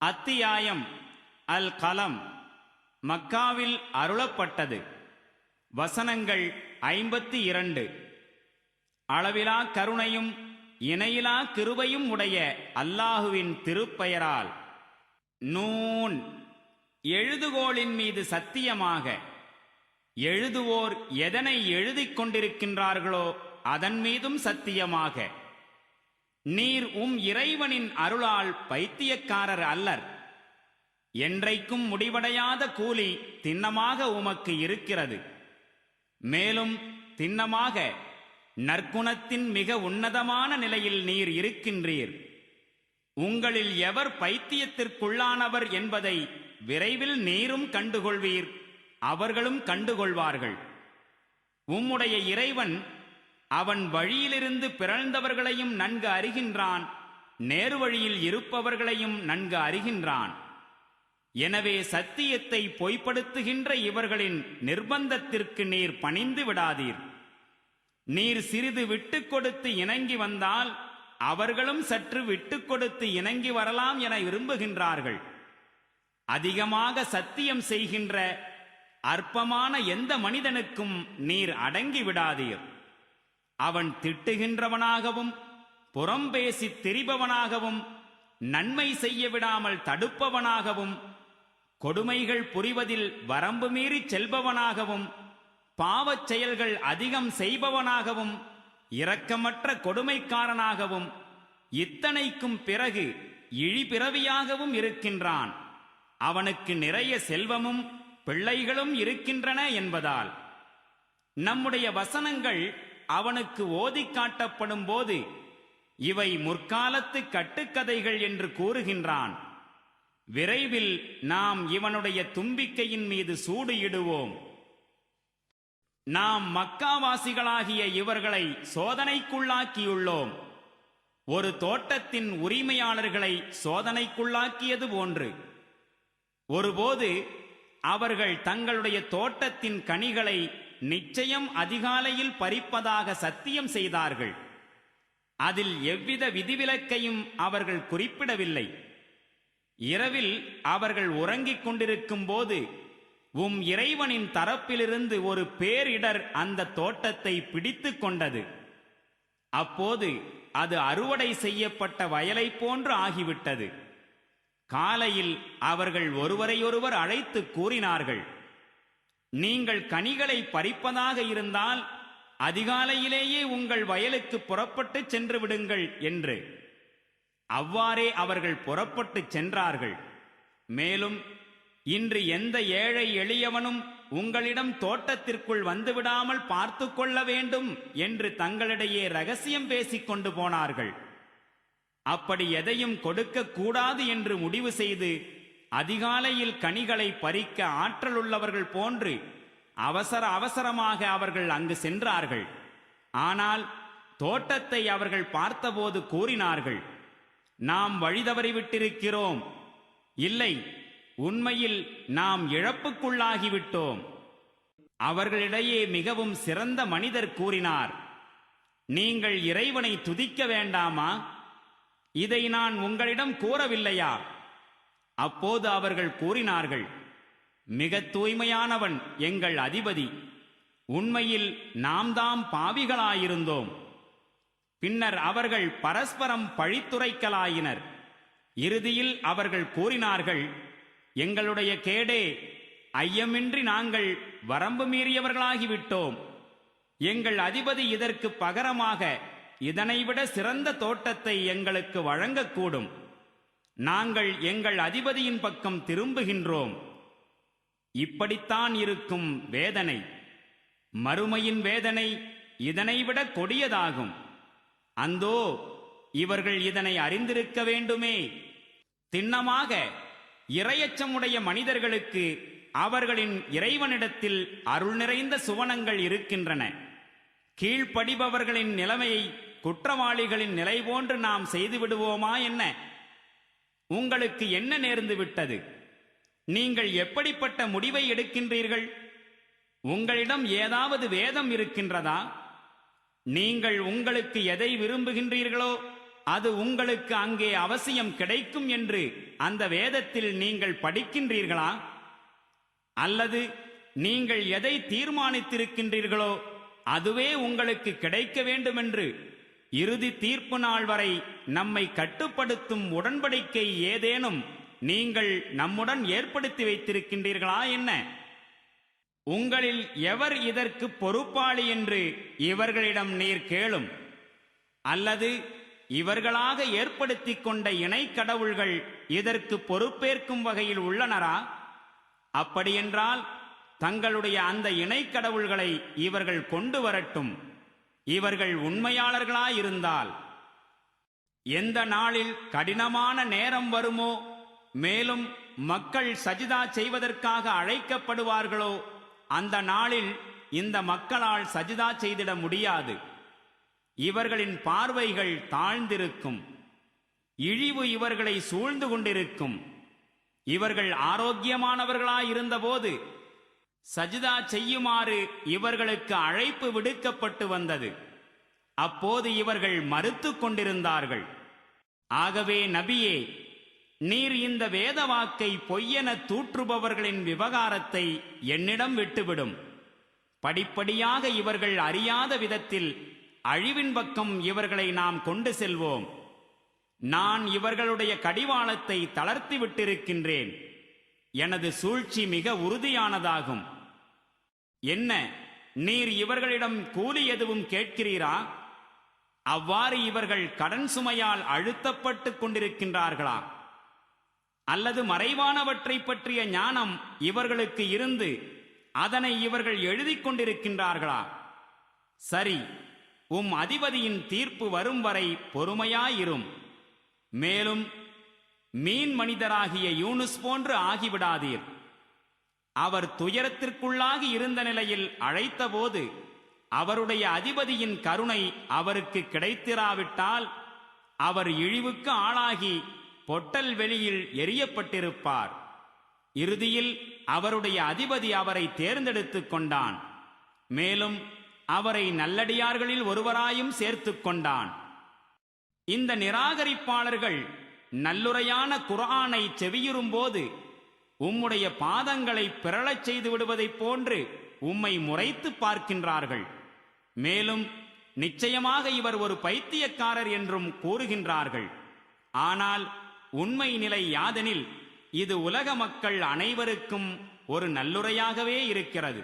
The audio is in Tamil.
அத்தியாயம் அல் கலம். மக்காவில் அருளப்பட்டது. வசனங்கள் 52. அளவிலா கருணையும் இணையிலா கிருபையும் உடைய அல்லாஹுவின் திருப்பெயரால். நூன். எழுதுகோளின் மீது சத்தியமாக. எழுதுவோர் எதனை எழுதிக் கொண்டிருக்கின்றார்களோ அதன் மீதும் சத்தியமாக. நீர் இறைவனின் அருளால் பைத்தியக்காரர் அல்லர். என்றைக்கும் முடிவடையாத கூலி திண்ணமாக உமக்கு இருக்கிறது. மேலும் திண்ணமாக நற்குணத்தின் மிக உன்னதமான நிலையில் நீர் இருக்கின்றீர். உங்களில் எவர் பைத்தியத்திற்குள்ளானவர் என்பதை விரைவில் நீரும் கண்டுகொள்வீர், அவர்களும் கண்டுகொள்வார்கள். உம்முடைய இறைவன் அவன் வழியிலிருந்து பிறழ்ந்தவர்களையும் நன்கு அறிகின்றான், நேர்வழியில் இருப்பவர்களையும் நன்கு அறிகின்றான். எனவே சத்தியத்தை பொய்ப்படுத்துகின்ற இவர்களின் நிர்பந்தத்திற்கு நீர் பணிந்து விடாதீர். நீர் சிறிது விட்டுக் கொடுத்து இணங்கி வந்தால் அவர்களும் சற்று விட்டுக் கொடுத்து இணங்கி வரலாம் என விரும்புகின்றார்கள். அதிகமாக சத்தியம் செய்கின்ற அற்பமான எந்த மனிதனுக்கும் நீர் அடங்கி விடாதீர். அவன் திட்டுகின்றவனாகவும் புறம்பேசி திரிபவனாகவும் நன்மை செய்ய விடாமல் தடுப்பவனாகவும் கொடுமைகள் புரிவதில் வரம்பு மீறி செல்பவனாகவும் பாவச் செயல்கள் அதிகம் செய்பவனாகவும் இரக்கமற்ற கொடுமைக்காரனாகவும் இத்தனைக்கும் பிறகு இழிபிறவியாகவும் இருக்கின்றான். அவனுக்கு நிறைய செல்வமும் பிள்ளைகளும் இருக்கின்றன என்பதால் நம்முடைய வசனங்கள் அவனுக்கு ஓதி காட்டப்படும் போது இவை முற்காலத்து கட்டுக்கதைகள் என்று கூறுகின்றான். விரைவில் நாம் இவனுடைய தும்பிக்கையின் மீது சூடு இடுவோம். நாம் மக்காவாசிகளாகிய இவர்களை சோதனைக்குள்ளாக்கியுள்ளோம். ஒரு தோட்டத்தின் உரிமையாளர்களை சோதனைக்குள்ளாக்கியது போன்று. ஒருபோது அவர்கள் தங்களுடைய தோட்டத்தின் கனிகளை நிச்சயம் அதிகாலையில் பறிப்பதாக சத்தியம் செய்தார்கள். அதில் எவ்வித விதிவிலக்கையும் அவர்கள் குறிப்பிடவில்லை. இரவில் அவர்கள் உறங்கிக் கொண்டிருக்கும் போது இறைவனின் தரப்பிலிருந்து ஒரு பேரிடர் அந்த தோட்டத்தை பிடித்து கொண்டது. அப்போது அது அறுவடை செய்யப்பட்ட வயலை போன்று ஆகிவிட்டது. காலையில் அவர்கள் ஒருவரையொருவர் அழைத்து கூறினார்கள், நீங்கள் கனிகளை பறிப்பதாக இருந்தால் அதிகாலையிலேயே உங்கள் வயலுக்கு புறப்பட்டு சென்று விடுங்கள் என்று. அவ்வாறே அவர்கள் புறப்பட்டு சென்றார்கள். மேலும், இன்று எந்த ஏழை எளியவனும் உங்களிடம் தோட்டத்திற்குள் வந்துவிடாமல் பார்த்து கொள்ள வேண்டும் என்று தங்களிடையே ரகசியம் பேசிக் கொண்டு போனார்கள். அப்படி எதையும் கொடுக்க கூடாது என்று முடிவு செய்து அதிகாலையில் கனிகளை பறிக்க ஆற்றலுள்ளவர்கள் போன்று அவசரமாக அவர்கள் அங்கு சென்றார்கள். ஆனால் தோட்டத்தை அவர்கள் பார்த்தபோது கூறினார்கள், நாம் வழிதவறிவிட்டிருக்கிறோம். இல்லை, உண்மையில் நாம் இழப்புக்குள்ளாகிவிட்டோம். அவர்களிடையே மிகவும் சிறந்த மனிதர் கூறினார், நீங்கள் இறைவனை துதிக்க வேண்டாமா? இதை நான் உங்களிடம் கூறவில்லையா? அப்போது அவர்கள் கூறினார்கள், மிக தூய்மையானவன் எங்கள் அதிபதி. உண்மையில் நாம் தாம் பாவிகளாயிருந்தோம். பின்னர் அவர்கள் பரஸ்பரம் பழித்துரைக்கலாயினர். இறுதியில் அவர்கள் கூறினார்கள், எங்களுடைய கேடே, ஐயமின்றி நாங்கள் வரம்பு மீறியவர்களாகிவிட்டோம். எங்கள் அதிபதி இதற்கு பகரமாக இதனைவிட சிறந்த தோட்டத்தை எங்களுக்கு வழங்கக்கூடும். நாங்கள் எங்கள் அதிபதியின் பக்கம் திரும்புகின்றோம். இப்படித்தான் இருக்கும் வேதனை. மறுமையின் வேதனை இதனைவிட கொடியதாகும். அந்தோ இவர்கள் இதனை அறிந்திருக்க வேண்டுமே. திண்ணமாக இரையச்சமுடைய மனிதர்களுக்கு அவர்களின் இறைவனிடத்தில் அருள் நிறைந்த சுவனங்கள் இருக்கின்றன. கீழ்ப்படிபவர்களின் நிலைமையை குற்றவாளிகளின் நிலை போன்று நாம் செய்துவிடுவோமா என்ன? உங்களுக்கு என்ன நேர்ந்து விட்டது? நீங்கள் எப்படிப்பட்ட முடிவை எடுக்கின்றீர்கள்? உங்களிடம் ஏதாவது வேதம் இருக்கின்றதா? நீங்கள் உங்களுக்கு எதை விரும்புகின்றீர்களோ அது உங்களுக்கு அங்கே அவசியம் கிடைக்கும் என்று அந்த வேதத்தில் நீங்கள் படிக்கின்றீர்களா? அல்லது நீங்கள் எதை தீர்மானித்திருக்கின்றீர்களோ அதுவே உங்களுக்கு கிடைக்க வேண்டுமென்று இறுதி தீர்ப்பு நாள் வரை நம்மை கட்டுப்படுத்தும் உடன்படிக்கை ஏதேனும் நீங்கள் நம்முடன் ஏற்படுத்தி வைத்திருக்கின்றீர்களா என்ன? உங்களில் எவர் இதற்கு பொறுப்பாளி என்று இவர்களிடம் நீர் கேளும். அல்லது இவர்களாக ஏற்படுத்திக் கொண்ட இணை கடவுள்கள் இதற்கு பொறுப்பேற்கும் வகையில் உள்ளனரா? அப்படியென்றால் தங்களுடைய அந்த இணை கடவுள்களை இவர்கள் கொண்டு வரட்டும், இவர்கள் உண்மையாளர்களாயிருந்தால். எந்த நாளில் கடினமான நேரம் வருமோ, மேலும் மக்கள் சஜிதா செய்வதற்காக அழைக்கப்படுவார்களோ, அந்த நாளில் இந்த மக்களால் சஜிதா செய்திட முடியாது. இவர்களின் பார்வைகள் தாழ்ந்திருக்கும், இழிவு இவர்களை சூழ்ந்து கொண்டிருக்கும். இவர்கள் ஆரோக்கியமானவர்களாயிருந்தபோது சஜிதா செய்யுமாறு இவர்களுக்கு அழைப்பு விடுக்கப்பட்டு வந்தது. அப்போது இவர்கள் மறுத்துக் கொண்டிருந்தார்கள். ஆகவே நபியே, நீர் இந்த வேத வாக்கை பொய்யென தூற்றுபவர்களின் விவகாரத்தை என்னிடம் விட்டுவிடும். படிப்படியாக இவர்கள் அறியாத விதத்தில் அழிவின் பக்கம் இவர்களை நாம் கொண்டு செல்வோம். நான் இவர்களுடைய கடிவாளத்தை தளர்த்தி விட்டிருக்கின்றேன். எனது சூழ்ச்சி மிக உறுதியானதாகும். என்ன, நீர் இவர்களிடம் கூலி எதுவும் கேட்கிறீரா? அவ்வாறு இவர்கள் கடன் சுமையால் அழுத்தப்பட்டுக் கொண்டிருக்கின்றார்களா? அல்லது மறைவானவற்றை பற்றிய ஞானம் இவர்களுக்கு இருந்து அதனை இவர்கள் எழுதிக் கொண்டிருக்கின்றார்களா? சரி, அதிபதியின் தீர்ப்பு வரும் வரை பொறுமையாயிரும். மேலும் மீன் மனிதராகிய யூனுஸ் போன்று ஆகிவிடாதீர். அவர் துயரத்திற்குள்ளாகி இருந்த நிலையில் அழைத்தபோது அவருடைய அதிபதியின் கருணை அவருக்கு கிடைத்திராவிட்டால் அவர் இழிவுக்கு ஆளாகி பொட்டல் வெளியில் எரியப்பட்டிருப்பார். இறுதியில் அவருடைய அதிபதி அவரை தேர்ந்தெடுத்துக் கொண்டான். மேலும் அவரை நல்லடியார்களில் ஒருவராயும் சேர்த்துக் கொண்டான். இந்த நிராகரிப்பாளர்கள் நல்லுரையான குர்ஆனை செவியுறும்போது உம்முடைய பாதங்களை பிறழச் செய்து விடுவதைப் போன்று உம்மை முறைத்து பார்க்கின்றார்கள். மேலும் நிச்சயமாக இவர் ஒரு பைத்தியக்காரர் என்றும் கூறுகின்றார்கள். ஆனால் உண்மை நிலை யாதெனில் இது உலக மக்கள் அனைவருக்கும் ஒரு நல்லுரையாகவே இருக்கிறது.